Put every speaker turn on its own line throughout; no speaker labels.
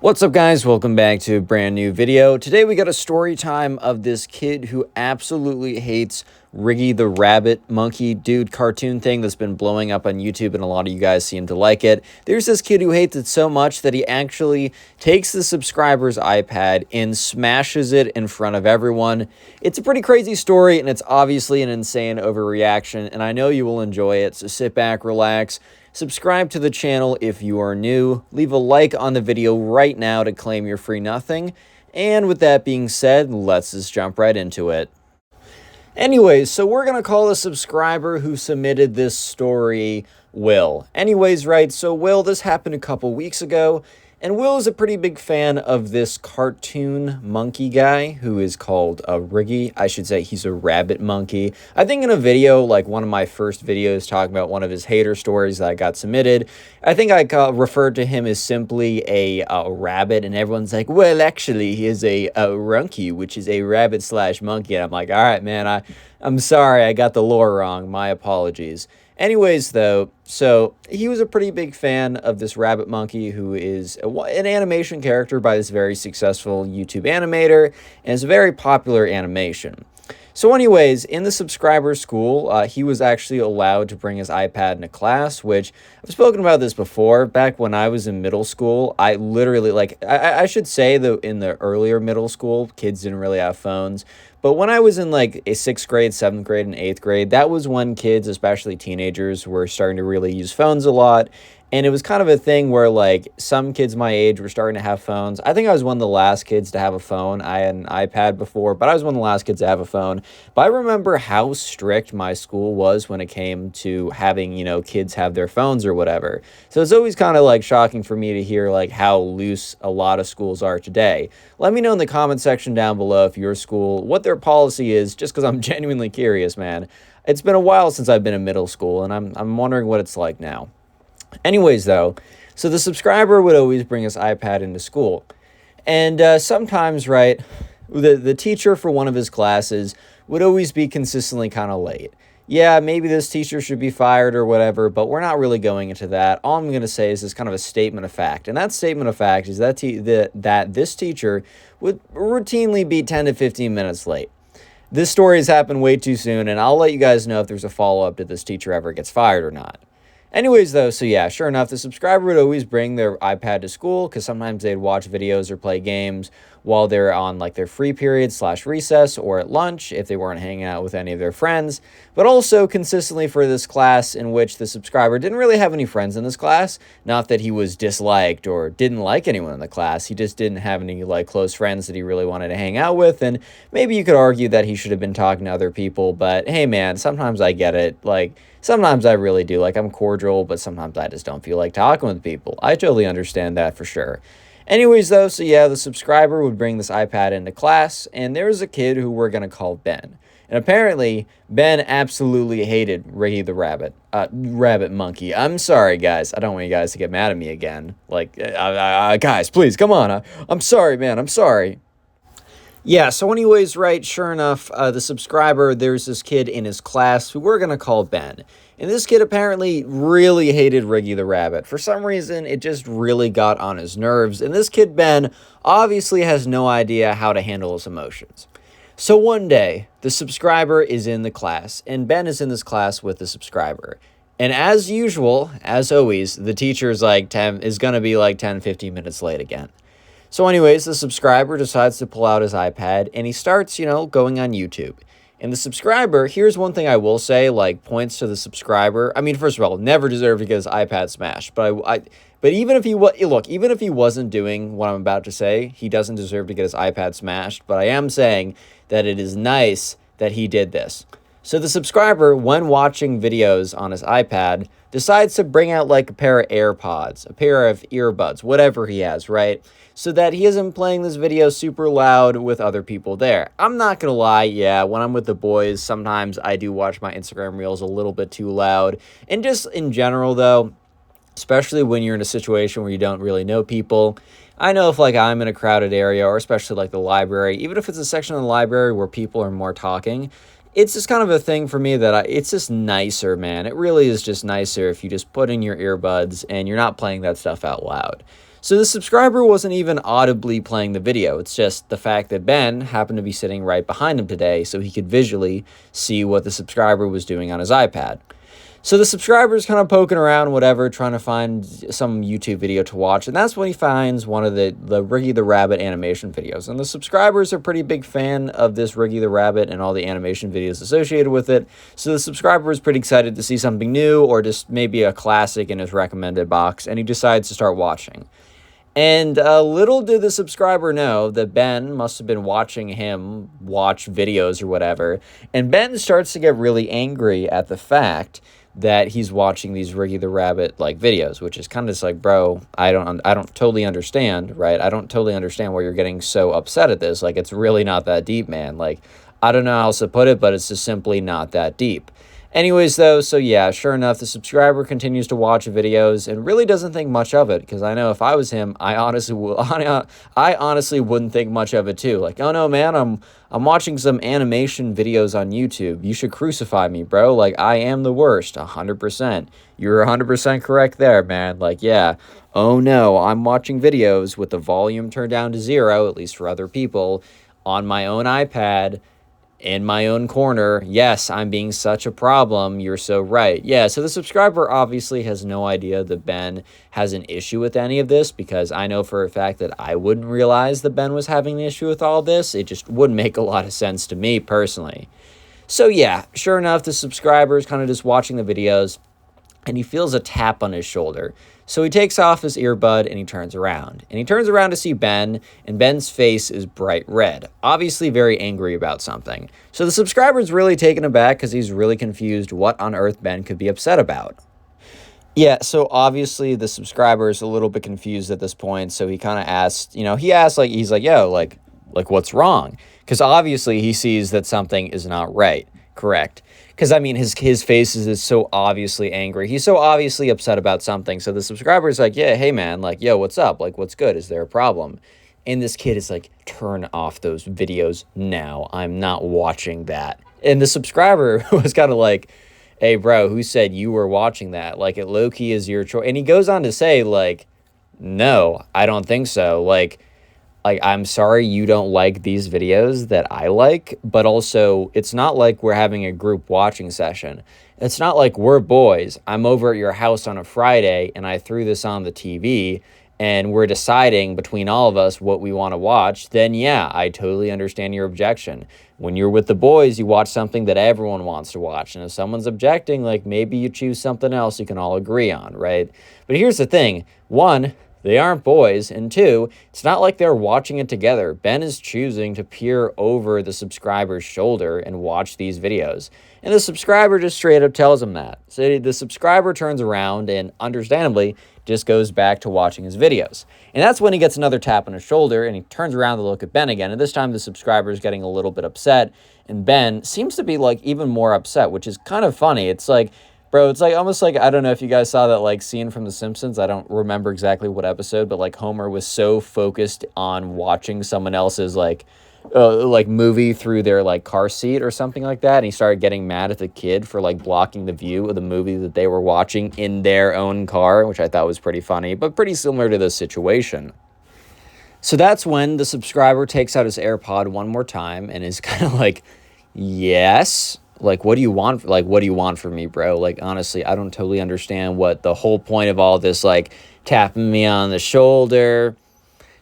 What's up, guys? Welcome back to a brand new video. Today we got a story time of this kid who absolutely hates Riggy the Rabbit Monkey dude cartoon thing that's been blowing up on YouTube, and a lot of you guys seem to like it. There's this kid who hates it so much that he actually takes the subscriber's iPad and smashes it in front of everyone. It's a pretty crazy story, and it's obviously an insane overreaction, and I know you will enjoy it, so sit back, relax. Subscribe to the channel if you are new. Leave a like on the video right now to claim your free nothing. And with that being said, let's just jump right into it. Anyways, so we're going to call the subscriber who submitted this story Will. Anyways, right, so Will, this happened a couple weeks ago. And Will is a pretty big fan of this cartoon monkey guy who is called Riggy. I should say he's a rabbit monkey. I think in a video, like one of my first videos talking about one of his hater stories that I got submitted, I think I referred to him as simply a rabbit. And everyone's like, well, actually, he is a Ronkey, which is a rabbit/monkey. And I'm like, all right, man, I'm sorry. I got the lore wrong. My apologies. Anyways, though, so he was a pretty big fan of this rabbit monkey who is an animation character by this very successful YouTube animator, and it's a very popular animation. So anyways, in the subscriber school, he was actually allowed to bring his iPad into class, which I've spoken about this before. Back when I was in middle school, I literally, I should say that in the earlier middle school, kids didn't really have phones. But when I was in like a 6th grade, 7th grade, and 8th grade, that was when kids, especially teenagers, were starting to really use phones a lot. And it was kind of a thing where, like, some kids my age were starting to have phones. I think I was one of the last kids to have a phone. I had an iPad before, but I was one of the last kids to have a phone. But I remember how strict my school was when it came to having, you know, kids have their phones or whatever. So it's always kind of, like, shocking for me to hear, like, how loose a lot of schools are today. Let me know in the comment section down below if your school, what their policy is, just because I'm genuinely curious, man. It's been a while since I've been in middle school, and I'm wondering what it's like now. Anyways, though, so the subscriber would always bring his iPad into school. And sometimes, right, the teacher for one of his classes would always be consistently kind of late. Yeah, maybe this teacher should be fired or whatever, but we're not really going into that. All I'm going to say is this kind of a statement of fact. And that statement of fact is that, that this teacher would routinely be 10 to 15 minutes late. This story has happened way too soon, and I'll let you guys know if there's a follow-up to this teacher ever gets fired or not. Anyways, though, so yeah, sure enough, the subscriber would always bring their iPad to school because sometimes they'd watch videos or play games while they're on, like, their free period / recess or at lunch if they weren't hanging out with any of their friends. But also consistently for this class in which the subscriber didn't really have any friends in this class. Not that he was disliked or didn't like anyone in the class. He just didn't have any, like, close friends that he really wanted to hang out with. And maybe you could argue that he should have been talking to other people. But hey, man, sometimes I get it. Like, sometimes I really do. Like, I'm cordial, but sometimes I just don't feel like talking with people. I totally understand that for sure. Anyways, though, so yeah, the subscriber would bring this iPad into class, and there was a kid who we're going to call Ben. And apparently, Ben absolutely hated Riggy the Rabbit Monkey. I'm sorry, guys. I don't want you guys to get mad at me again. Like, guys, please, come on. I'm sorry, man. I'm sorry. Yeah, so anyways, right, sure enough, the subscriber, there's this kid in his class who we're going to call Ben. And this kid apparently really hated Riggy the Rabbit. For some reason, it just really got on his nerves. And this kid, Ben, obviously has no idea how to handle his emotions. So one day, the subscriber is in the class, and Ben is in this class with the subscriber. And as usual, as always, the teacher is going to be like 10, 15 minutes late again. So anyways, the subscriber decides to pull out his iPad, and he starts, you know, going on YouTube. And the subscriber, here's one thing I will say, like, points to the subscriber. I mean, first of all, never deserved to get his iPad smashed. But even if even if he wasn't doing what I'm about to say, he doesn't deserve to get his iPad smashed. But I am saying that it is nice that he did this. So the subscriber, when watching videos on his iPad, decides to bring out, like, a pair of AirPods, a pair of earbuds, whatever he has, right? So that he isn't playing this video super loud with other people there. I'm not gonna lie, yeah, when I'm with the boys, sometimes I do watch my Instagram Reels a little bit too loud. And just in general, though, especially when you're in a situation where you don't really know people, I know if, like, I'm in a crowded area, or especially, like, the library, even if it's a section of the library where people are more talking, it's just kind of a thing for me that it's just nicer, man. It really is just nicer if you just put in your earbuds and you're not playing that stuff out loud. So the subscriber wasn't even audibly playing the video. It's just the fact that Ben happened to be sitting right behind him today so he could visually see what the subscriber was doing on his iPad. So the subscriber's kind of poking around, whatever, trying to find some YouTube video to watch. And that's when he finds one of the Riggy the Rabbit animation videos. And the subscriber's a pretty big fan of this Riggy the Rabbit and all the animation videos associated with it. So the subscriber is pretty excited to see something new or just maybe a classic in his recommended box. And he decides to start watching. And little did the subscriber know that Ben must have been watching him watch videos or whatever. And Ben starts to get really angry at the fact that he's watching these Riggy the Rabbit like videos, which is kind of just like, bro, I don't totally understand, right? I don't totally understand why you're getting so upset at this. Like, it's really not that deep, man. Like, I don't know how else to put it, but it's just simply not that deep. Anyways, though, so yeah, sure enough, the subscriber continues to watch videos and really doesn't think much of it, because I know if I was him, I honestly wouldn't think much of it too. Like, oh no, man, I'm watching some animation videos on YouTube. You should crucify me, bro. Like, I am the worst, 100%. You're 100% correct there, man. Like, yeah, oh no, I'm watching videos with the volume turned down to 0, at least for other people, on my own iPad, in my own corner. Yes, I'm being such a problem. You're so right. Yeah, so the subscriber obviously has no idea that Ben has an issue with any of this, because I know for a fact that I wouldn't realize that Ben was having an issue with all this. It just wouldn't make a lot of sense to me personally. So yeah, sure enough, the subscriber is kind of just watching the videos, and he feels a tap on his shoulder. So he takes off his earbud and he turns around. And he turns around to see Ben, and Ben's face is bright red, obviously very angry about something. So the subscriber's really taken aback because he's really confused what on earth Ben could be upset about. Yeah, so obviously the subscriber is a little bit confused at this point, so he kind of asked, he's like, yo, like what's wrong? Because obviously he sees that something is not right, correct? Because, I mean, his face is so obviously angry. He's so obviously upset about something. So the subscriber is like, yeah, hey, man, like, yo, what's up? Like, what's good? Is there a problem? And this kid is like, turn off those videos now. I'm not watching that. And the subscriber was kind of like, hey, bro, who said you were watching that? Like, it low-key is your choice. And he goes on to say, like, no, I don't think so. Like, I'm sorry you don't like these videos that I like, but also it's not like we're having a group watching session. It's not like we're boys. I'm over at your house on a Friday and I threw this on the TV and we're deciding between all of us what we want to watch. Then yeah, I totally understand your objection. When you're with the boys, you watch something that everyone wants to watch. And if someone's objecting, like, maybe you choose something else you can all agree on, right? But here's the thing. One, they aren't boys, and 2, it's not like they're watching it together. Ben is choosing to peer over the subscriber's shoulder and watch these videos. And the subscriber just straight up tells him that. So the subscriber turns around and, understandably, just goes back to watching his videos. And that's when he gets another tap on his shoulder, and he turns around to look at Ben again. And this time the subscriber is getting a little bit upset, and Ben seems to be, like, even more upset, which is kind of funny. It's like, bro, it's like almost like, I don't know if you guys saw that like scene from The Simpsons. I don't remember exactly what episode, but like Homer was so focused on watching someone else's like movie through their like car seat or something like that, and he started getting mad at the kid for like blocking the view of the movie that they were watching in their own car, which I thought was pretty funny, but pretty similar to this situation. So that's when the subscriber takes out his AirPod one more time and is kind of like, yes. Like, what do you want? Like, what do you want from me, bro? Like, honestly, I don't totally understand what the whole point of all this, like, tapping me on the shoulder,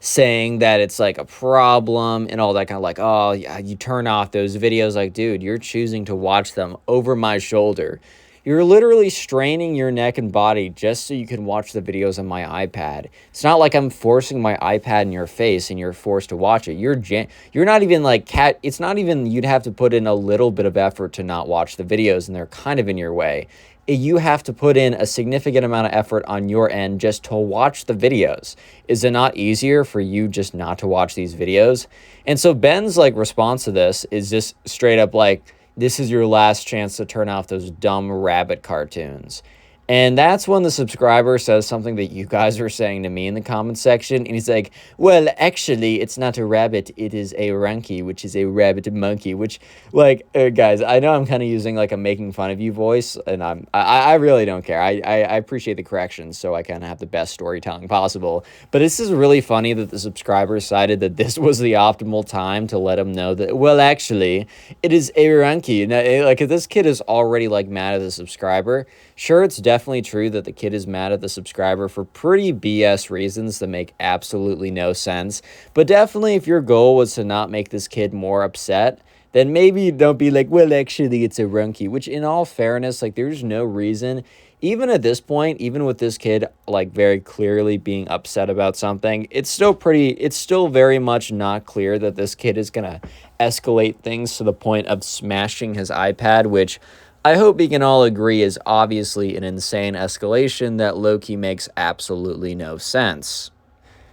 saying that it's, like, a problem and all that kind of, like, oh, yeah, you turn off those videos. Like, dude, you're choosing to watch them over my shoulder. You're literally straining your neck and body just so you can watch the videos on my iPad. It's not like I'm forcing my iPad in your face and you're forced to watch it. You're not even like it's not even you'd have to put in a little bit of effort to not watch the videos, and they're kind of in your way. You have to put in a significant amount of effort on your end just to watch the videos. Is it not easier for you just not to watch these videos? And so Ben's like response to this is just straight up like, this is your last chance to turn off those dumb rabbit cartoons. And that's when the subscriber says something that you guys were saying to me in the comment section. And he's like, well, actually, it's not a rabbit. It is a Ronkey, which is a rabbit monkey, which, like, guys, I know I'm kind of using, like, a making fun of you voice. And I really don't care. I appreciate the corrections, so I kind of have the best storytelling possible. But this is really funny that the subscriber decided that this was the optimal time to let him know that, well, actually, it is a Ronkey. Now, like, if this kid is already, like, mad at the subscriber, sure, it's definitely true that the kid is mad at the subscriber for pretty BS reasons that make absolutely no sense. But definitely, if your goal was to not make this kid more upset, then maybe don't be like, well, actually, it's a Ronkey. Which, in all fairness, like, there's no reason. Even at this point, even with this kid, like, very clearly being upset about something, it's still very much not clear that this kid is going to escalate things to the point of smashing his iPad, which I hope we can all agree is obviously an insane escalation that low-key makes absolutely no sense.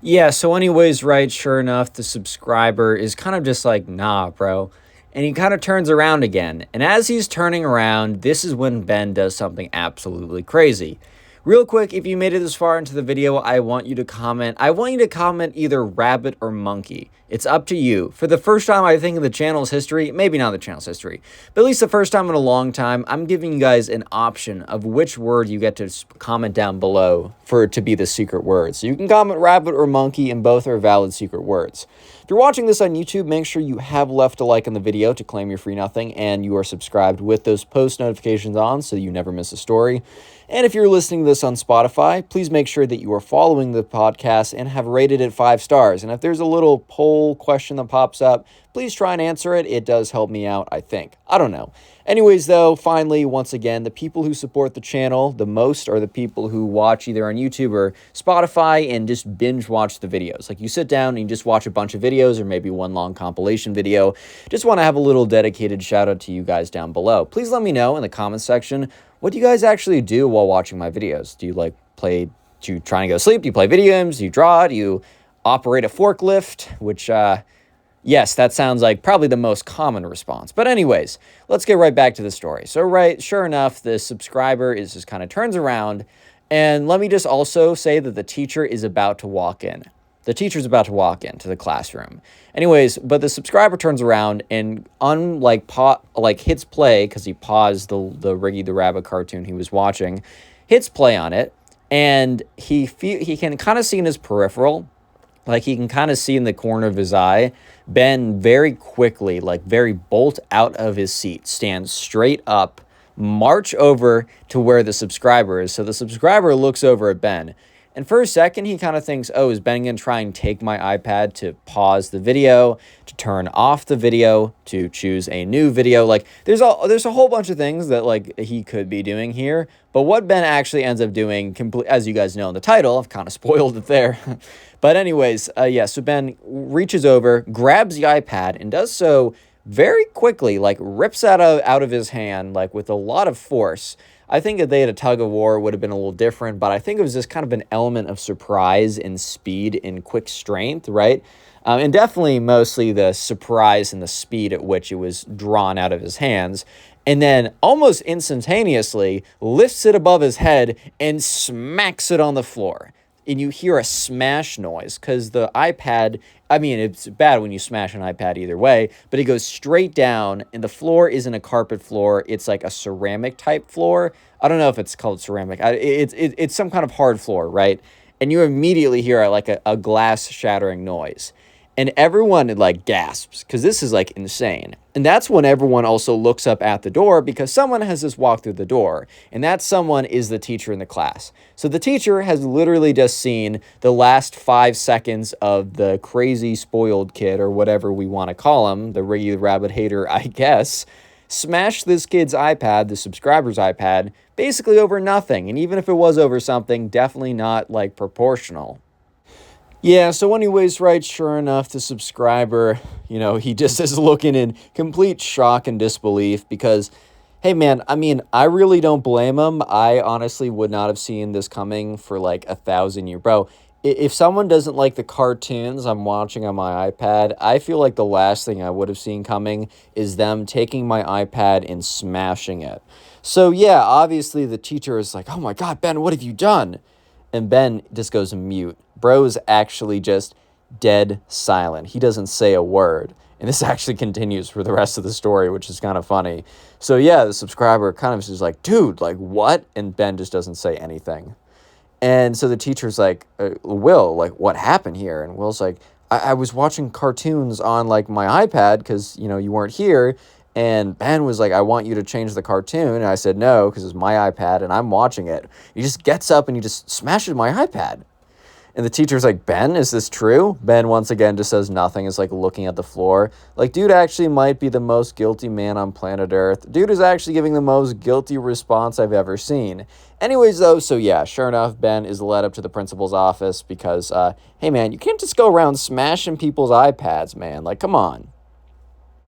Yeah, so anyways, right, sure enough, the subscriber is kind of just like, nah, bro. And he kind of turns around again. And as he's turning around, this is when Ben does something absolutely crazy. Real quick, if you made it this far into the video, I want you to comment. I want you to comment either rabbit or monkey. It's up to you. For the first time, I think, in the channel's history, maybe not the channel's history, but at least the first time in a long time, I'm giving you guys an option of which word you get to comment down below for it to be the secret word. So you can comment rabbit or monkey, and both are valid secret words. If you're watching this on YouTube, make sure you have left a like on the video to claim your free nothing, and you are subscribed with those post notifications on so you never miss a story. And if you're listening to this on Spotify, please make sure that you are following the podcast and have rated it 5 stars. And if there's a little poll question that pops up, please try and answer it. It does help me out, I think. I don't know. Anyways, though, finally, once again, the people who support the channel the most are the people who watch either on YouTube or Spotify and just binge watch the videos. Like, you sit down and you just watch a bunch of videos or maybe one long compilation video. Just want to have a little dedicated shout out to you guys down below. Please let me know in the comment section, what do you guys actually do while watching my videos? Do you like do you try and go to sleep? Do you play video games? Do you draw? Do you operate a forklift? Which, yes, that sounds like probably the most common response. But anyways, let's get right back to the story. So, right, sure enough, the subscriber is just kind of turns around. And let me just also say that the teacher is about to walk in. The teacher's about to walk into the classroom. Anyways, but the subscriber turns around and hits play, because he paused the Riggy the Rabbit cartoon he was watching, hits play on it, and he can kind of see in his peripheral, like he can kind of see in the corner of his eye, Ben very quickly, like very bolt out of his seat, stand straight up, march over to where the subscriber is. So the subscriber looks over at Ben. And for a second, he kind of thinks, oh, is Ben going to try and take my iPad to pause the video, to turn off the video, to choose a new video? Like, there's a whole bunch of things that, like, he could be doing here. But what Ben actually ends up doing, as you guys know in the title, I've kind of spoiled it there. But anyways, yeah, so Ben reaches over, grabs the iPad, and does so very quickly, like, rips out of his hand, like, with a lot of force. I think if they had a tug of war, it would have been a little different, but I think it was just kind of an element of surprise and speed and quick strength, right? And definitely mostly the surprise and the speed at which it was drawn out of his hands. And then almost instantaneously lifts it above his head and smacks it on the floor. And you hear a smash noise because the iPad, I mean, it's bad when you smash an iPad either way, but it goes straight down, and the floor isn't a carpet floor. It's like a ceramic type floor. I don't know if it's called ceramic. It's some kind of hard floor, right? And you immediately hear like a glass shattering noise. And everyone, like, gasps, because this is, like, insane. And that's when everyone also looks up at the door, because someone has just walked through the door. And that someone is the teacher in the class. So the teacher has literally just seen the last 5 seconds of the crazy spoiled kid, or whatever we want to call him, the Riggy the Rabbit hater, I guess, smash this kid's iPad, the subscriber's iPad, basically over nothing. And even if it was over something, definitely not, like, proportional. Yeah, so anyways, right, sure enough, the subscriber, you know, he just is looking in complete shock and disbelief because, hey, man, I mean, I really don't blame him. I honestly would not have seen this coming for, like, 1,000 years. Bro, If someone doesn't like the cartoons I'm watching on my iPad, I feel like the last thing I would have seen coming is them taking my iPad and smashing it. So yeah, obviously the teacher is like, "Oh my God, Ben, what have you done?" And Ben just goes mute. Bro is actually just dead silent. He doesn't say a word. And this actually continues for the rest of the story, which is kind of funny. So yeah, the subscriber kind of is just like, "Dude, like what?" And Ben just doesn't say anything. And so the teacher's like, "Will, like, what happened here?" And Will's like, I was watching cartoons on, like, my iPad because, you weren't here. And Ben was like, "I want you to change the cartoon." And I said, "No, because it's my iPad and I'm watching it." He just gets up and he just smashes my iPad. And the teacher's like, "Ben, is this true?" Ben once again just says nothing. Is like looking at the floor. Like, dude actually might be the most guilty man on planet Earth. Dude is actually giving the most guilty response I've ever seen. Anyways, though, so yeah, sure enough, Ben is led up to the principal's office because, hey, man, you can't just go around smashing people's iPads, man. Like, come on.